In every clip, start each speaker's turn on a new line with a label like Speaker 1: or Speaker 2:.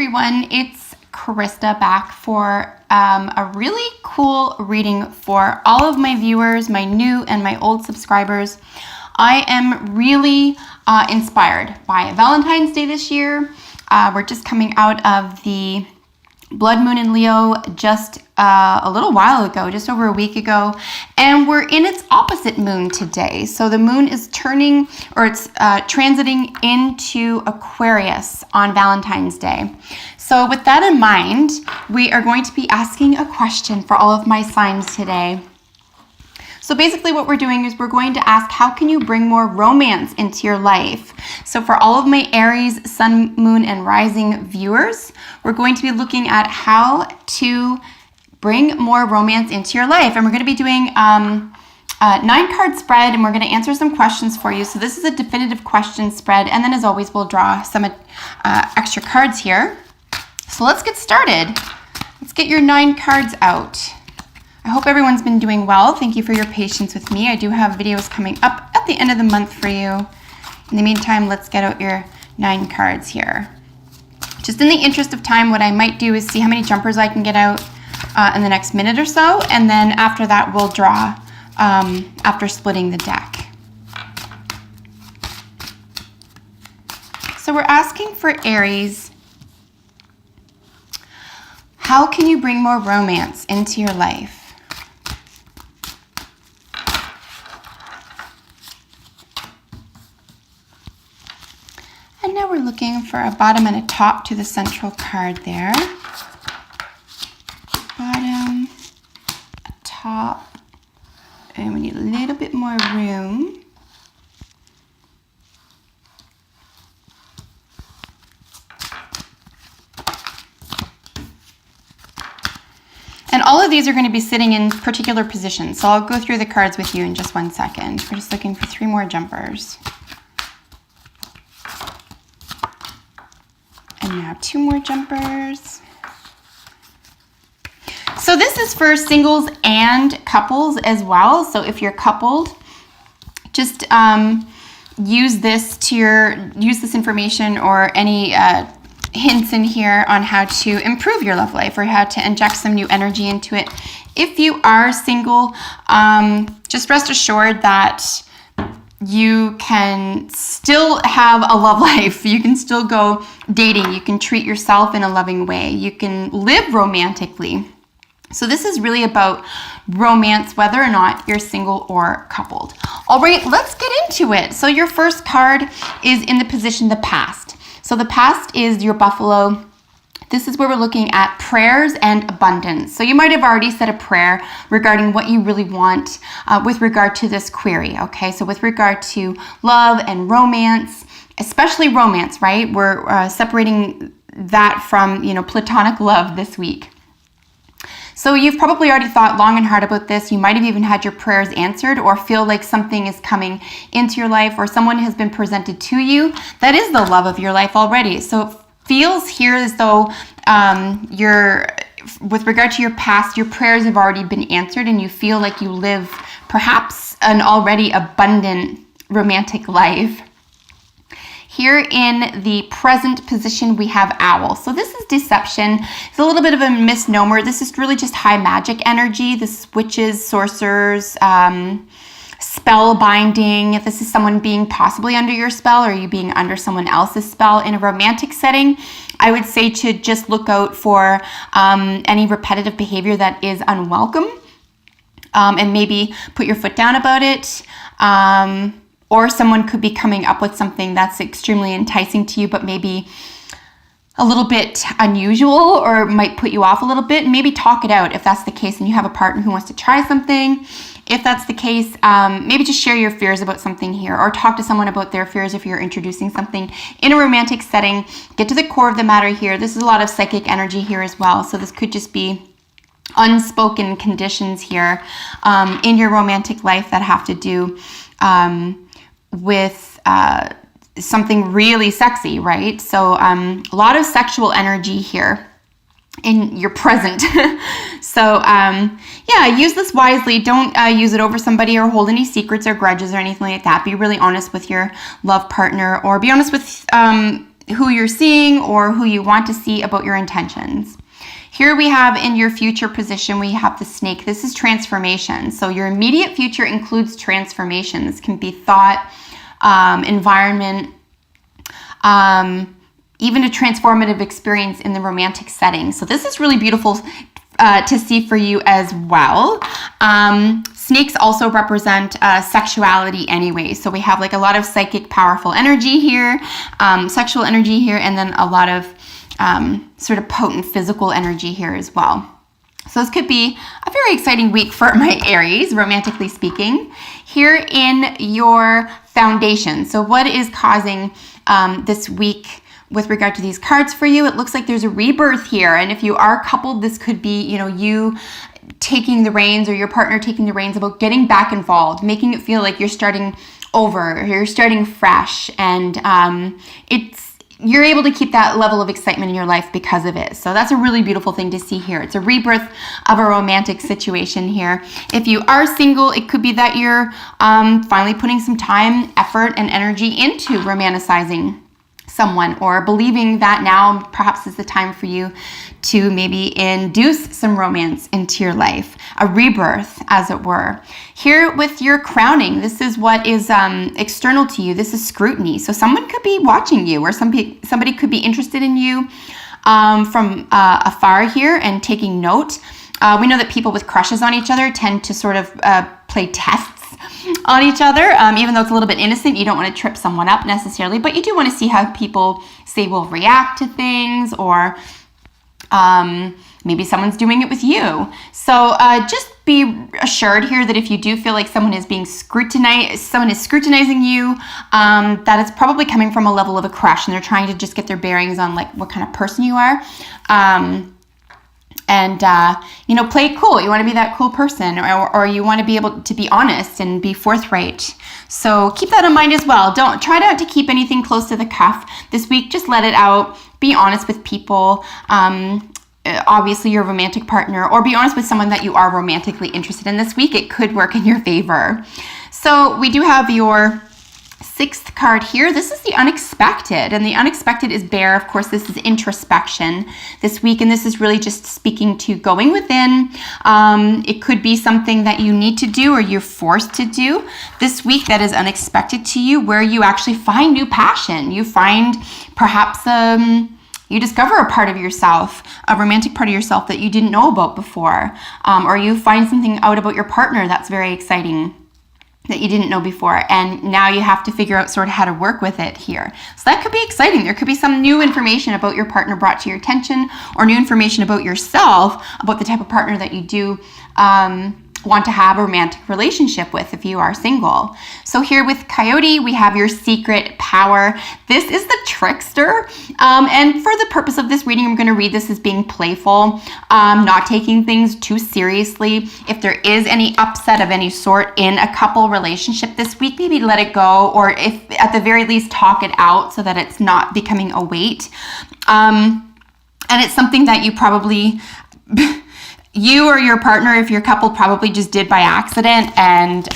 Speaker 1: everyone, it's Krista back for a really cool reading for all of my viewers, my new and my old subscribers. I am really inspired by Valentine's Day this year. We're just coming out of the blood moon in Leo just a little while ago, just over a week ago, and we're in its opposite moon today. So the moon is turning, or it's transiting into Aquarius on Valentine's Day. So with that in mind, we are going to be asking a question for all of my signs today. So basically what we're doing is we're going to ask, how can you bring more romance into your life? So for all of my Aries, Sun, Moon, and Rising viewers, we're going to be looking at how to bring more romance into your life. And we're going to be doing a 9-card spread, and we're going to answer some questions for you. So this is a definitive question spread. And then as always, we'll draw some extra cards here. So let's get started. Let's get your 9 cards out. I hope everyone's been doing well. Thank you for your patience with me. I do have videos coming up at the end of the month for you. In the meantime, let's get out your 9 cards here. Just in the interest of time, what I might do is see how many jumpers I can get out in the next minute or so, and then after that, we'll draw after splitting the deck. So we're asking for Aries, how can you bring more romance into your life? And now we're looking for a bottom and a top to the central card there. Bottom, a top, and we need a little bit more room. And all of these are going to be sitting in particular positions. So I'll go through the cards with you in just 1 second. We're just looking for 3 more jumpers. And now 2 more jumpers. So this is for singles and couples as well. So if you're coupled, just use this information or any hints in here on how to improve your love life or how to inject some new energy into it. If you are single, just rest assured that you can still have a love life. You can still go dating. You can treat yourself in a loving way. You can live romantically. So this is really about romance, whether or not you're single or coupled. All right, let's get into it. So your first card is in the position, the past. So the past is your buffalo. This is where we're looking at prayers and abundance. So you might have already said a prayer regarding what you really want with regard to this query, okay? So with regard to love and romance, especially romance, right? We're separating that from, platonic love this week. So you've probably already thought long and hard about this. You might have even had your prayers answered or feel like something is coming into your life or someone has been presented to you that is the love of your life already. So it feels here as though with regard to your past, your prayers have already been answered and you feel like you live perhaps an already abundant romantic life. Here in the present position, we have owl. So this is deception. It's a little bit of a misnomer. This is really just high magic energy. This is witches, sorcerers, spell binding. If this is someone being possibly under your spell or you being under someone else's spell in a romantic setting, I would say to just look out for any repetitive behavior that is unwelcome and maybe put your foot down about it. Or someone could be coming up with something that's extremely enticing to you, but maybe a little bit unusual or might put you off a little bit. Maybe talk it out if that's the case and you have a partner who wants to try something. If that's the case, maybe just share your fears about something here or talk to someone about their fears if you're introducing something in a romantic setting. Get to the core of the matter here. This is a lot of psychic energy here as well. So this could just be unspoken conditions here in your romantic life that have to do with something really sexy, right? So a lot of sexual energy here in your present. So yeah, use this wisely. Don't use it over somebody or hold any secrets or grudges or anything like that. Be really honest with your love partner or be honest with who you're seeing or who you want to see, about your intentions. Here we have in your future position, we have the snake. This is transformation. So your immediate future includes transformation. This can be thought, environment, even a transformative experience in the romantic setting. So this is really beautiful to see for you as well. Snakes also represent sexuality anyway. So we have like a lot of psychic, powerful energy here, sexual energy here, and then a lot of sort of potent physical energy here as well. So this could be a very exciting week for my Aries, romantically speaking. Here in your foundation, so what is causing this week with regard to these cards for you? It looks like there's a rebirth here. And if you are coupled, this could be, you know, you taking the reins or your partner taking the reins about getting back involved, making it feel like you're starting over, you're starting fresh. And you're able to keep that level of excitement in your life because of it. So that's a really beautiful thing to see here. It's a rebirth of a romantic situation here. If you are single, it could be that you're finally putting some time, effort, and energy into romanticizing someone, or believing that now perhaps is the time for you to maybe induce some romance into your life, a rebirth, as it were. Here with your crowning, this is what is external to you. This is scrutiny. So someone could be watching you, or somebody could be interested in you from afar here and taking note. We know that people with crushes on each other tend to sort of play tests on each other, even though it's a little bit innocent. You don't want to trip someone up necessarily, but you do want to see how people say will react to things, or maybe someone's doing it with you. So just be assured here that if you do feel like someone is being scrutinized, someone is scrutinizing you, that it's probably coming from a level of a crush, and they're trying to just get their bearings on like what kind of person you are. And, you know, play it cool. You want to be that cool person, or you want to be able to be honest and be forthright. So keep that in mind as well. Don't try not to keep anything close to the cuff this week. Just let it out. Be honest with people. Obviously your romantic partner, or be honest with someone that you are romantically interested in this week. It could work in your favor. So we do have your sixth card here. This is the unexpected, and the unexpected is bear. Of course, this is introspection this week, and this is really just speaking to going within. It could be something that you need to do or you're forced to do this week that is unexpected to you, where you actually find new passion. You find perhaps you discover a part of yourself, a romantic part of yourself that you didn't know about before, or you find something out about your partner that's very exciting that you didn't know before, and now you have to figure out sort of how to work with it here. So that could be exciting. There could be some new information about your partner brought to your attention, or new information about yourself, about the type of partner that you do want to have a romantic relationship with if you are single. So here with Coyote, we have your secret power. This is the trickster. And for the purpose of this reading, I'm going to read this as being playful, not taking things too seriously. If there is any upset of any sort in a couple relationship this week, maybe let it go, or if at the very least talk it out so that it's not becoming a weight. And it's something that you probably you or your partner, if you're coupled, probably just did by accident, and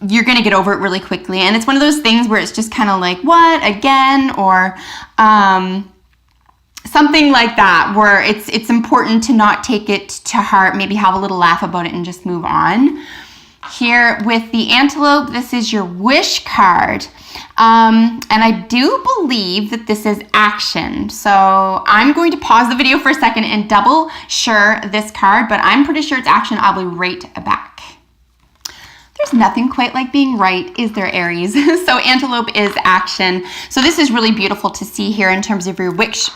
Speaker 1: you're going to get over it really quickly. And it's one of those things where it's just kind of like, what, again? Or something like that, where it's important to not take it to heart, maybe have a little laugh about it and just move on. Here with the antelope, this is your wish card. And I do believe that this is action. So I'm going to pause the video for a second and double sure this card, but I'm pretty sure it's action. I'll be right back. There's nothing quite like being right, is there, Aries? So antelope is action. So this is really beautiful to see here in terms of your wish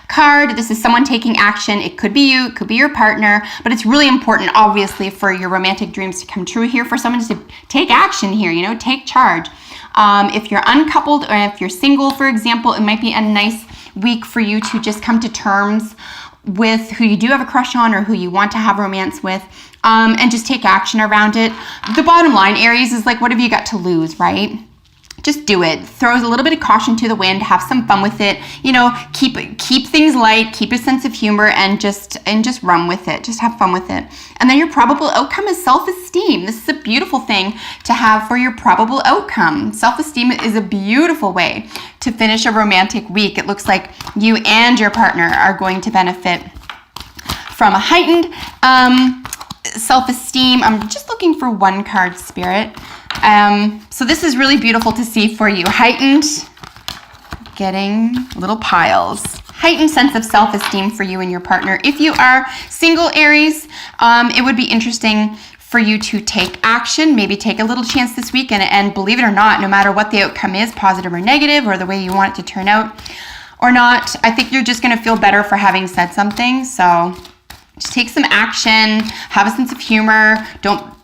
Speaker 1: card. This is someone taking action. It could be you, it could be your partner, but it's really important, obviously, for your romantic dreams to come true here, for someone to take action here, you know, take charge. If you're uncoupled, or if you're single, for example, it might be a nice week for you to just come to terms with who you do have a crush on, or who you want to have romance with, and just take action around it. The bottom line, Aries, is like, what have you got to lose, right? just do it. Throws a little bit of caution to the wind, have some fun with it, you know, keep things light, keep a sense of humor, and just run with it. Just have fun with it. And then your probable outcome is self-esteem. This is a beautiful thing to have for your probable outcome. Self-esteem is a beautiful way to finish a romantic week. It looks like you and your partner are going to benefit from a heightened self-esteem. I'm just looking for one card, Spirit. So this is really beautiful to see for you. Heightened, getting little piles. Heightened sense of self-esteem for you and your partner. If you are single, Aries, it would be interesting for you to take action, maybe take a little chance this week, and believe it or not, no matter what the outcome is, positive or negative, or the way you want it to turn out or not, I think you're just gonna feel better for having said something. So just take some action, have a sense of humor, don't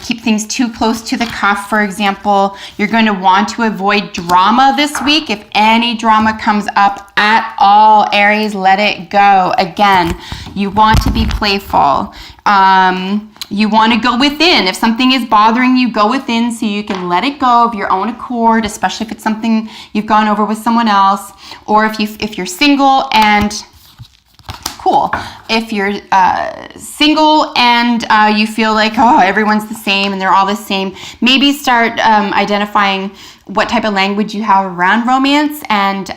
Speaker 1: keep things too close to the cuff. For example, you're going to want to avoid drama this week. If any drama comes up at all, Aries, let it go. Again, you want to be playful. You want to go within. If something is bothering you, go within so you can let it go of your own accord, especially if it's something you've gone over with someone else, or if you're single and cool. If you're single and you feel like, oh, everyone's the same and they're all the same, maybe start identifying what type of language you have around romance and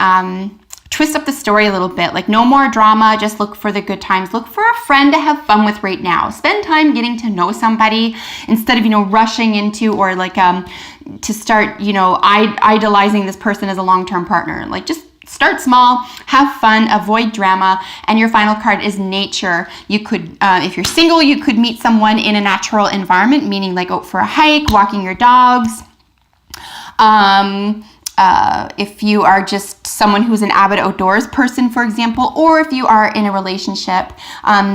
Speaker 1: twist up the story a little bit. Like, no more drama, just look for the good times. Look for a friend to have fun with right now. Spend time getting to know somebody instead of, you know, rushing into or like to start, you know, idolizing this person as a long-term partner. Like, just start small, have fun, avoid drama, and your final card is nature. You could, if you're single, you could meet someone in a natural environment, meaning like out for a hike, walking your dogs. If you are just someone who's an avid outdoors person, for example, or if you are in a relationship,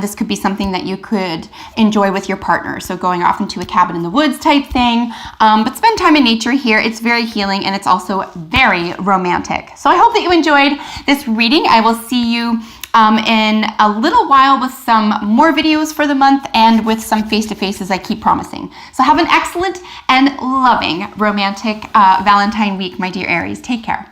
Speaker 1: this could be something that you could enjoy with your partner. So going off into a cabin in the woods type thing, but spend time in nature here. It's very healing and it's also very romantic. So I hope that you enjoyed this reading. I will see you in a little while with some more videos for the month and with some face-to-faces, I keep promising. So have an excellent and loving romantic Valentine week, my dear Aries. Take care.